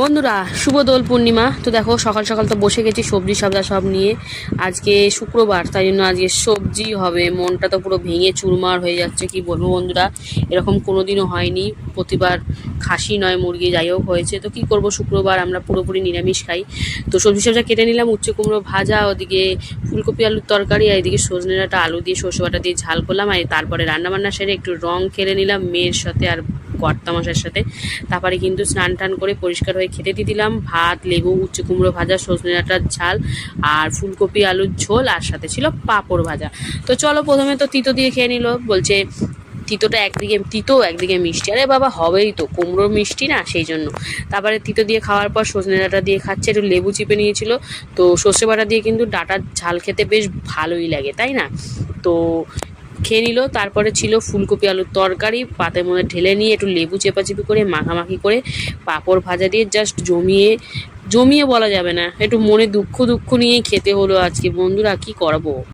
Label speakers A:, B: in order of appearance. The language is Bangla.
A: বন্ধুরা, শুভ দোল পূর্ণিমা। তো দেখো, সকাল সকাল তো বসে গেছি সবজি সবদা সব নিয়ে। আজকে শুক্রবার, তাই জন্য আজকে সবজি হবে। মনটা তো পুরো ভেঙে চুরমার হয়ে যাচ্ছে, কি বলবো বন্ধুরা। এরকম কোনোদিনও হয়নি, প্রতিবার খাসি নয় মুরগি যাই হোক হয়েছে। তো কি করব, শুক্রবার আমরা পুরোপুরি নিরামিষ খাই। তো সবজি সবজা কেটে নিলাম, উচ্ছে কুমড়ো ভাজা, ওদিকে ফুলকপি আলুর তরকারি, আর এদিকে সজনে ডাঁটা আলু দিয়ে সর্ষে বাটা দিয়ে ঝাল করলাম। আর তারপরে রান্নাবান্না সেরে একটু রং খেলে নিলাম মেয়ের সাথে আর কর্তামশার সাথে। তারপরে কিন্তু স্নান টান করে পরিষ্কার হয়ে খেতে দিয়ে দিলাম ভাত, লেবু, উচ্ছে কুমড়ো ভাজা, সজনে ডাঁটার ঝাল আর ফুলকপি আলুর ঝোল, আর সাথে ছিল পাঁপড় ভাজা। তো চলো, প্রথমে তো তিতো দিয়ে খেয়ে নিল। বলছে তিতোটা একদিকে তিতো একদিকে মিষ্টি। আরে বাবা, হবেই তো, কুমড়োর মিষ্টি না, সেই জন্য। তারপরে তিতো দিয়ে খাওয়ার পর সজনে ডাঁটা দিয়ে খাচ্ছে, একটু লেবু চিপে নিয়েছিল। তো সর্ষে বাটা দিয়ে কিন্তু ডাঁটার ঝাল খেতে বেশ ভালোই লাগে, তাই না? তো খেয়ে নিল। তারপরে ছিল ফুলকপি আলুর তরকারি, পাতের মধ্যে ঢেলে নিয়ে একটু লেবু চেপাচেপি করে মাখামাখি করে পাঁপড় ভাজা দিয়ে জাস্ট জমিয়ে জমিয়ে বলা যাবে না, একটু মনে দুঃখ দুঃখ নিয়েই খেতে হলো আজকে বন্ধুরা, কি করবো।